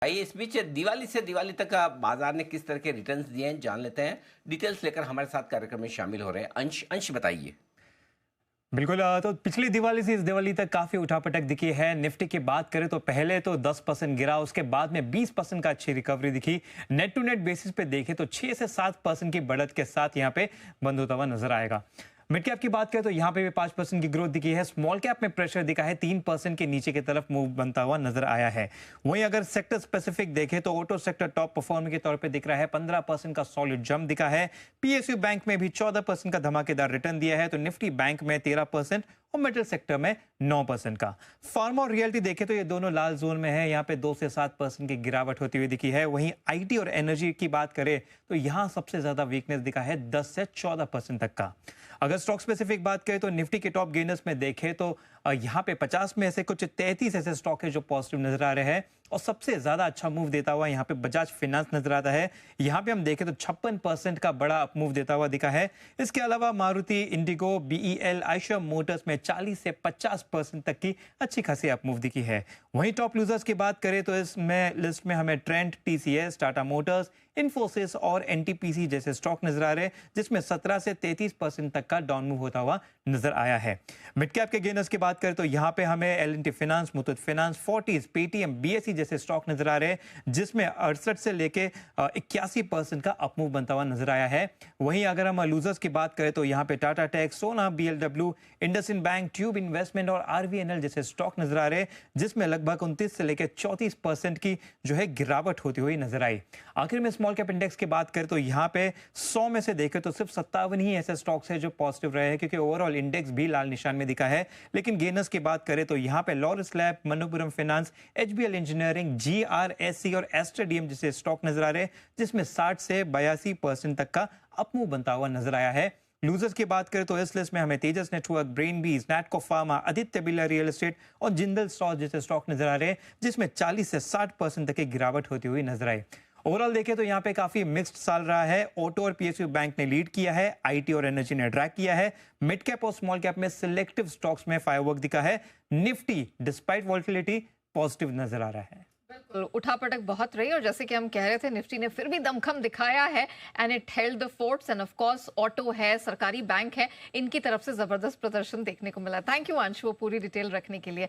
आइए इस बीच दिवाली से दिवाली तक बाजार ने किस तरह के रिटर्न्स दिए हैं जान लेते हैं। डिटेल्स लेकर हमारे साथ कार्यक्रम में शामिल हो रहे हैं अंश बताइए। बिल्कुल। तो पिछली दिवाली से इस दिवाली तक काफी उठापटक दिखी है। निफ्टी की बात करें तो पहले तो 10% गिरा, उसके बाद में 20% का अच्छी रिकवरी दिखी। नेट टू नेट बेसिस पे देखें तो 6 से 7% की बढ़त के साथ यहाँ पे बंद होता हुआ नजर आएगा। मिड कैप की बात करें तो यहाँ पे भी 5% की ग्रोथ दिखी है। स्मॉल कैप में प्रेशर दिखा है, 3% के नीचे की तरफ मूव बनता हुआ नजर आया है। वहीं अगर सेक्टर स्पेसिफिक देखें तो ऑटो सेक्टर टॉप परफॉर्मर के तौर पे दिख रहा है, 15% का सॉलिड जंप दिखा है। पीएसयू बैंक में भी 14% का धमाकेदार रिटर्न दिया है, तो निफ्टी बैंक में 13% और मेटल सेक्टर में 9% का। फार्मा और रियल्टी देखें तो ये दोनों लाल जोन में है, यहाँ पे 2 से 7% की गिरावट होती हुई दिखी है। वहीं आईटी और एनर्जी की बात करें तो यहाँ सबसे ज्यादा वीकनेस दिखा है, 10 से 14% तक का। अगर स्टॉक स्पेसिफिक बात करें तो निफ्टी के टॉप गेनर्स में देखें तो यहाँ पे 50 में से कुछ 33 ऐसे स्टॉक है जो पॉजिटिव नजर आ रहे हैं, और सबसे ज्यादा अच्छा मूव देता हुआ यहाँ पे बजाज फाइनेंस नजर आता है। यहाँ पे हम देखें तो 56% का बड़ा अप मूव देता हुआ दिखा है। इसके अलावा Maruti, Indigo, BEL, Eicher Motors में 40 से 50% तक की अच्छी खासी अप मूव दिखी है। वहीं टॉप लूजर्स की बात करें तो इसमें लिस्ट में हमें Trent, TCS, Tata Motors, Infosys और एनटीपीसी जैसे स्टॉक नजर आ रहे हैं, जिसमें 17 से 33% तक का डाउन मूव होता हुआ नजर आया है। मिड कैप के गेनर्स की बात करें तो यहाँ पे हमें L&T finance, Muthoot finance, Fortis, Paytm, BSE जैसे स्टॉक नजर आ रहे हैं, जिसमें 68 से लेके 81% का अप मूव बनता हुआ नजर आया है। वहीं अगर हम लूजर्स की बात करें तो यहाँ पे टाटा टेक, सोना, BLW, IndusInd bank, tube investment और आरवीएनएल जैसे स्टॉक नजर आ रहे हैं, जिसमें लगभग 29 से लेकर 34% की जो है गिरावट होती हुई नजर आई। आखिर में स्मॉल कैप इंडेक्स की बात करें तो यहाँ पे 100 में से देखें तो सिर्फ 57 ही ऐसे स्टॉक्स हैं जो पॉजिटिव रहे हैं, क्योंकि ओवरऑल इंडेक्स भी लाल निशान में दिखा है। लेकिन गेनर्स की बात करें तो यहाँ पे Laurus lab, Manappuram finance, HBL engineering, GRSC और एस्ट्रेडियम जैसे स्टॉक नजर आ रहे हैं, जिसमें 60 से 82% तक का अपमूव बनता हुआ नजर आया है। लूजर्स की बात करें तो इस लिस्ट में हमें Tejas network, Brainbees, Natco pharma, Aditya Birla real estate और जिंदल स्टॉक जैसे स्टॉक नजर आ रहे हैं, जिसमें 40 से 60% तक की गिरावट होती हुई नजर आई। ओवरऑल देखें तो यहाँ पे काफी मिक्स्ड साल रहा है। ऑटो और पीएसयू बैंक ने लीड किया है, आईटी और एनर्जी ने ड्रैग किया है। मिड कैप और स्मॉल कैप में सिलेक्टिव स्टॉक्स में फायरवर्क दिखा है। निफ्टी डिस्पाइट वॉलेटिलिटी पॉजिटिव नजर आ रहा है। बिल्कुल उठापटक बहुत रही, और जैसे कि हम कह रहे थे निफ्टी ने फिर भी दमखम दिखाया है and it held the forts. End of course auto है, सरकारी बैंक है, इनकी तरफ से जबरदस्त प्रदर्शन देखने को मिला। थैंक यू अंश वो पूरी डिटेल रखने के लिए।